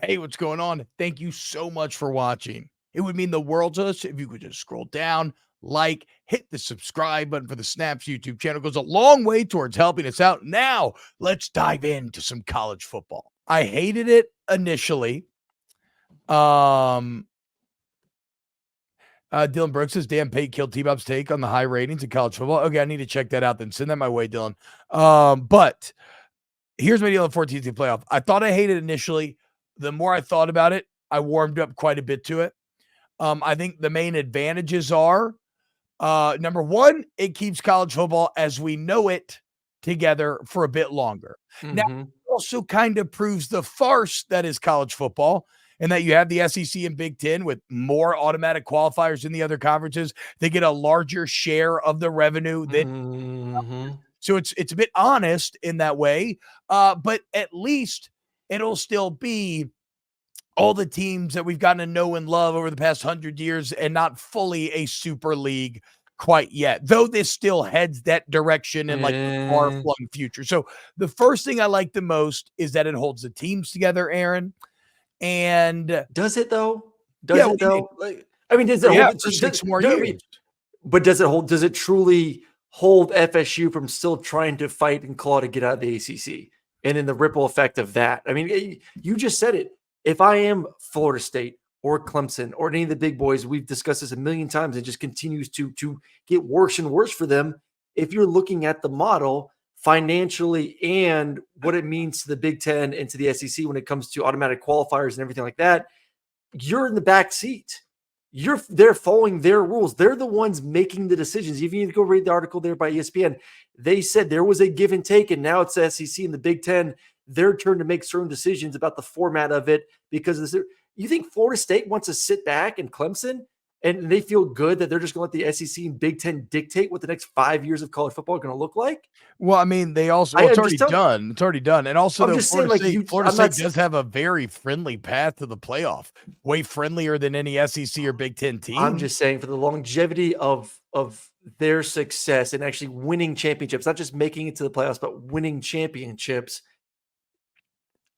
Hey, what's going on? Thank you so much for watching. It would mean the world to us if you could just scroll down, like, hit the subscribe button for the Snaps YouTube channel. It goes a long way towards helping us out. Now, let's dive into some college football. I hated it initially. Dylan Brooks says, damn, Pate killed T-Bob's take on the high ratings in college football. Okay, I need to check that out then. Send that my way, Dylan. But here's my deal on 14th team playoff. I thought I hated it initially. The more I thought about it, I warmed up quite a bit to it. I think the main advantages are, number one, it keeps college football as we know it together for a bit longer. Now, it also kind of proves the farce that is college football, and that you have the SEC and Big Ten with more automatic qualifiers in the other conferences. They get a larger share of the revenue. So it's a bit honest in that way, but at least it'll still be all the teams that we've gotten to know and love over the past 100 years and not fully a super league quite yet, though this still heads that direction in like the far-flung future. So the first thing I like the most is that it holds the teams together, Aaron. And does it though? Does it though? Like, I mean, does it hold for 6 more years? But does it truly hold FSU from still trying to fight and claw to get out of the ACC? And then the ripple effect of that. I mean, you just said it. If I am Florida State or Clemson or any of the big boys, we've discussed this a million times, it just continues to get worse and worse for them. If you're looking at the model financially and what it means to the Big Ten and to the SEC when it comes to automatic qualifiers and everything like that, you're in the back seat. They're following their rules. They're the ones making the decisions. If you need to go read the article there by ESPN, they said there was a give and take, and now it's the SEC and the Big Ten, their turn to make certain decisions about the format of it. Because you think Florida State wants to sit back and Clemson and they feel good that they're just going to let the SEC and Big Ten dictate what the next 5 years of college football are going to look like? Well, I mean, they also it's already done. It's already done. And also, Florida State does have a very friendly path to the playoff, way friendlier than any SEC or Big Ten team. I'm just saying for the longevity of their success and actually winning championships, not just making it to the playoffs, but winning championships.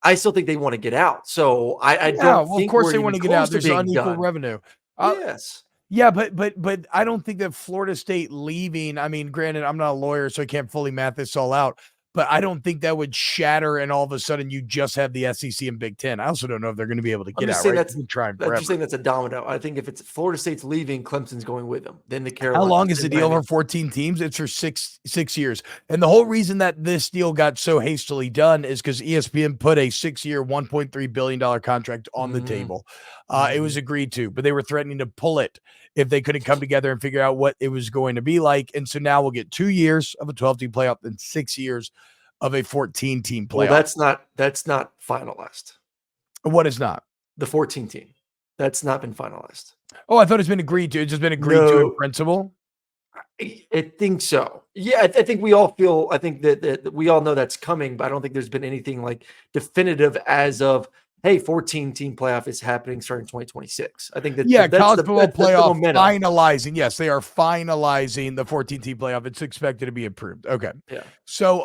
I still think they want to get out. So I don't think of course they want to get out. There's unequal revenue. Yes. Yeah, but I don't think that Florida State leaving, I mean, granted, I'm not a lawyer, so I can't fully math this all out, but I don't think that would shatter and all of a sudden you just have the SEC and Big Ten. I also don't know if they're going to be able to get out. Right? I'm just saying that's a domino. I think if it's Florida State's leaving, Clemson's going with them. Then the Carolinas. How long is the deal for 14 teams? It's for six years. And the whole reason that this deal got so hastily done is because ESPN put a 6-year, $1.3 billion contract on the table. It was agreed to, but they were threatening to pull it if they couldn't come together and figure out what it was going to be like. And so now we'll get 2 years of a 12-team playoff and 6 years of a 14-team playoff. Well, that's not finalized. What is not? The 14 team. That's not been finalized. Oh, I thought it's been agreed to. It's just been agreed to in principle. I think so. Yeah, I think we all feel. I think that we all know that's coming, but I don't think there's been anything like definitive as of, hey, 14-team playoff is happening starting 2026. I think that college football playoff finalizing. Yes, they are finalizing the 14-team playoff. It's expected to be approved. Okay. Yeah. So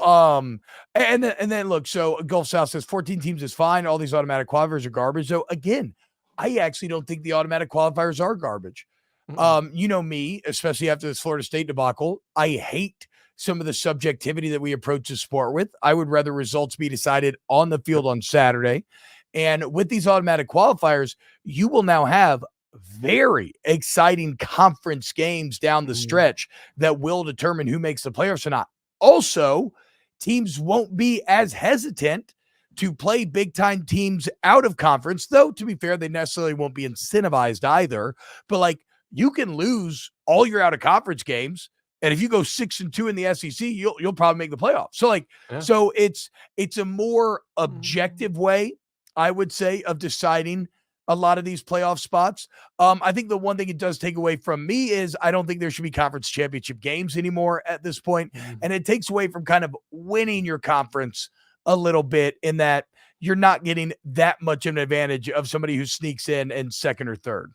and then look, so Gulf South says 14 teams is fine. All these automatic qualifiers are garbage. So again, I actually don't think the automatic qualifiers are garbage. You know me, especially after this Florida State debacle, I hate some of the subjectivity that we approach the sport with. I would rather results be decided on the field on Saturday. And with these automatic qualifiers, you will now have very exciting conference games down the stretch that will determine who makes the playoffs or not. Also, teams won't be as hesitant to play big-time teams out of conference, though, to be fair, they necessarily won't be incentivized either. But, like, you can lose all your out-of-conference games, and if you go 6-2 in the SEC, you'll probably make the playoffs. So, so it's a more objective way, I would say, of deciding a lot of these playoff spots. I think the one thing it does take away from me is I don't think there should be conference championship games anymore at this point. And it takes away from kind of winning your conference a little bit in that you're not getting that much of an advantage of somebody who sneaks in second or third.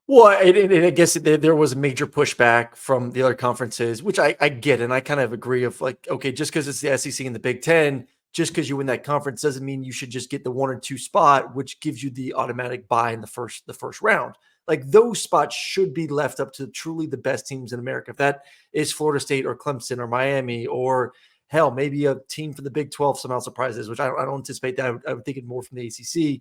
Well, I guess there was a major pushback from the other conferences, which I get. And I kind of agree of like, okay, just because it's the SEC and the Big Ten just because you win that conference doesn't mean you should just get the 1 or 2 spot, which gives you the automatic bye in the first round. Like those spots should be left up to truly the best teams in America. If that is Florida State or Clemson or Miami or hell, maybe a team from the Big 12 somehow surprises, which I don't anticipate that. I would think it more from the ACC.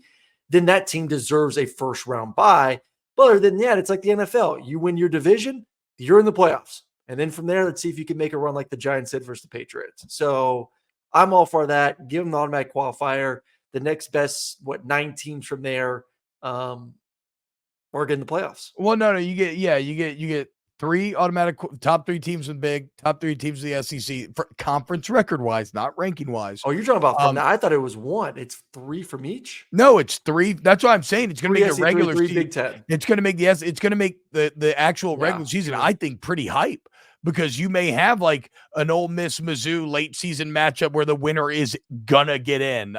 Then that team deserves a first round bye. But other than that, it's like the NFL. You win your division, you're in the playoffs. And then from there, let's see if you can make a run like the Giants did versus the Patriots. So I'm all for that. Give them the automatic qualifier. The next best, 9 teams from there are getting the playoffs. Well, no, you get 3 automatic top 3 teams in Big, top 3 teams in the SEC for conference record wise, not ranking wise. Oh, you're talking about from now? I thought it was 1. It's 3 from each. No, it's 3. That's what I'm saying. It's going to make the regular season. Big Ten. It's going to make the actual regular season, I think, pretty hype. Because you may have like an Ole Miss Mizzou late season matchup where the winner is gonna get in.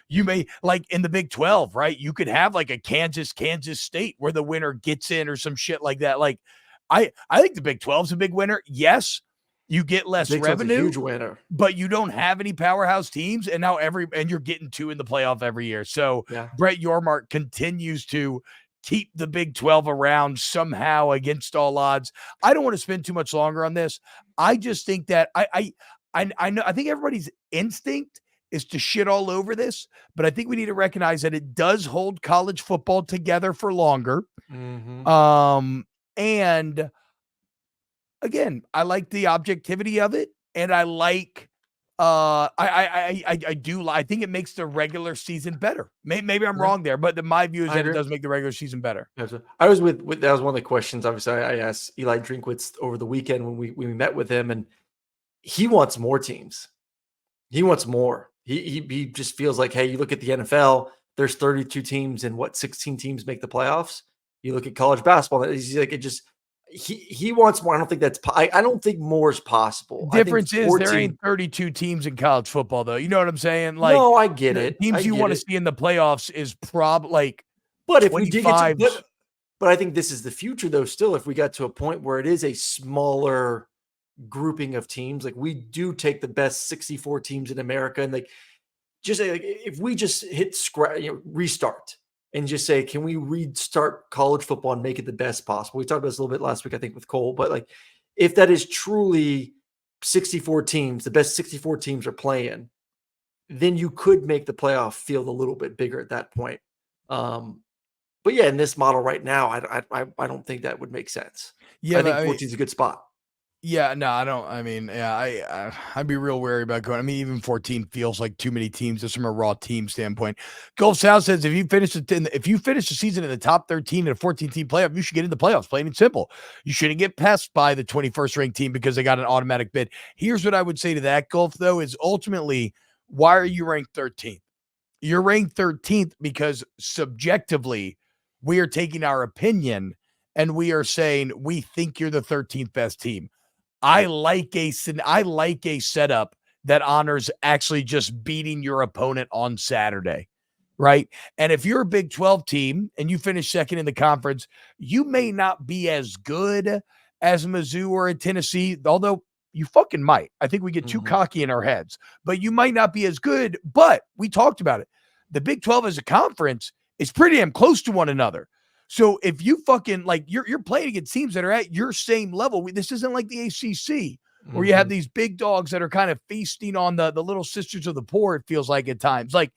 You may like in the Big 12, right? You could have like a Kansas State where the winner gets in or some shit like that. Like I think the Big 12 is a big winner. Yes, you get less revenue, a huge winner, but you don't have any powerhouse teams, and now you're getting 2 in the playoff every year. So Brett Yormark continues to keep the Big 12 around somehow against all odds. I don't want to spend too much longer on this. I just think that I think everybody's instinct is to shit all over this, but I think we need to recognize that it does hold college football together for longer. And again, I like the objectivity of it, and I like I think it makes the regular season better. Maybe I'm wrong there, but my view is that it does make the regular season better. I was with that was one of the questions. Obviously, I asked Eli Drinkwitz over the weekend when we met with him, and he wants more teams. He wants more. He just feels like, hey, you look at the NFL, there's 32 teams, and 16 teams make the playoffs. You look at college basketball, he's like, it just. He wants more. I don't think that's. I don't think more is possible. Difference is there ain't 32 teams in college football, though. You know what I'm saying? Like, no, I get it. Teams you want to see in the playoffs is like. But if we did get to, but I think this is the future, though. Still, if we got to a point where it is a smaller grouping of teams, like we do take the best 64 teams in America, and like just like if we just hit restart. And just say, can we restart college football and make it the best possible? We talked about this a little bit last week, I think, with Cole. But like, if that is truly 64 teams, the best 64 teams are playing, then you could make the playoff field a little bit bigger at that point. But yeah, in this model right now, I don't think that would make sense. Yeah, I think 14 is a good spot. Yeah, no, I don't. I mean, I'd be real wary about going. I mean, even 14 feels like too many teams just from a raw team standpoint. Gulf South says if you finish the season in the top 13 in a 14-team playoff, you should get in the playoffs. Plain and simple. You shouldn't get passed by the 21st ranked team because they got an automatic bid. Here's what I would say to that, Gulf, though, is ultimately, why are you ranked 13th? You're ranked 13th because subjectively, we are taking our opinion and we are saying we think you're the 13th best team. I like a setup that honors actually just beating your opponent on Saturday, right? And if you're a Big 12 team and you finish second in the conference, you may not be as good as Mizzou or a Tennessee, although you fucking might. I think we get too cocky in our heads, but you might not be as good. But we talked about it. The Big 12 as a conference is pretty damn close to one another. So if you fucking like you're playing against teams that are at your same level, this isn't like the ACC where you have these big dogs that are kind of feasting on the little sisters of the poor. It feels like at times, like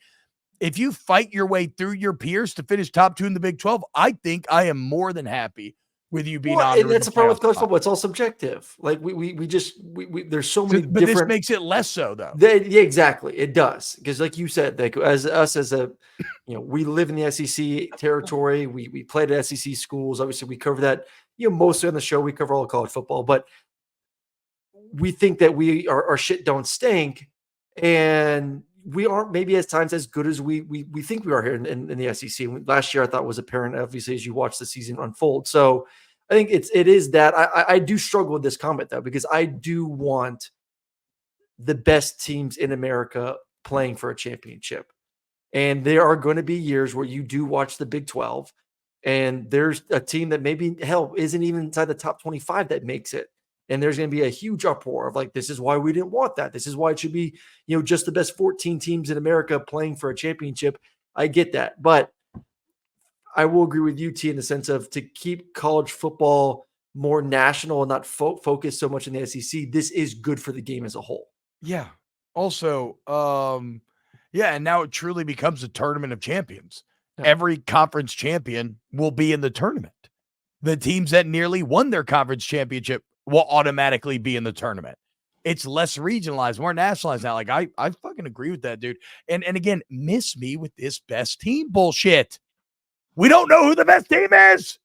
if you fight your way through your peers to finish top 2 in the Big 12, I think I am more than happy with you being on. And that's the problem with college football. It's all subjective. Like we there's so many but different. This makes it less so though. Yeah, exactly. It does. Because like you said, like as a, we live in the SEC territory. We played at SEC schools. Obviously we cover that, mostly on the show, we cover all of college football, but we think that our shit don't stink. And we aren't maybe at times as good as we think we are here in the SEC. Last year, I thought was apparent, obviously, as you watch the season unfold. So I think it is that I do struggle with this comment though, because I do want the best teams in America playing for a championship. And there are going to be years where you do watch the Big 12 and there's a team that maybe isn't even inside the top 25 that makes it. And there's going to be a huge uproar of like, this is why we didn't want that. This is why it should be, just the best 14 teams in America playing for a championship. I get that. But I will agree with you, T, in the sense of to keep college football more national and not focus so much in the SEC. This is good for the game as a whole. Yeah. Also, and now it truly becomes a tournament of champions. Yeah. Every conference champion will be in the tournament. The teams that nearly won their conference championship will automatically be in the tournament. It's less regionalized, more nationalized now. Like I fucking agree with that, dude. And again, miss me with this best team bullshit. We don't know who the best team is.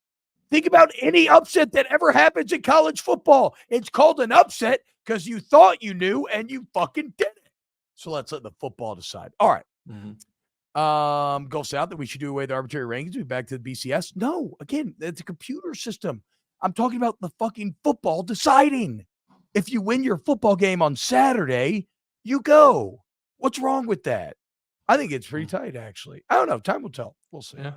Think about any upset that ever happens in college football. It's called an upset because you thought you knew and you fucking did it. So let's let the football decide. All right. Mm-hmm. Gulf South that we should do away with the arbitrary rankings. We back to the BCS. No, again, it's a computer system. I'm talking about the fucking football deciding. If you win your football game on Saturday, you go. What's wrong with that? I think it's pretty tight, actually. I don't know. Time will tell. We'll see. Yeah.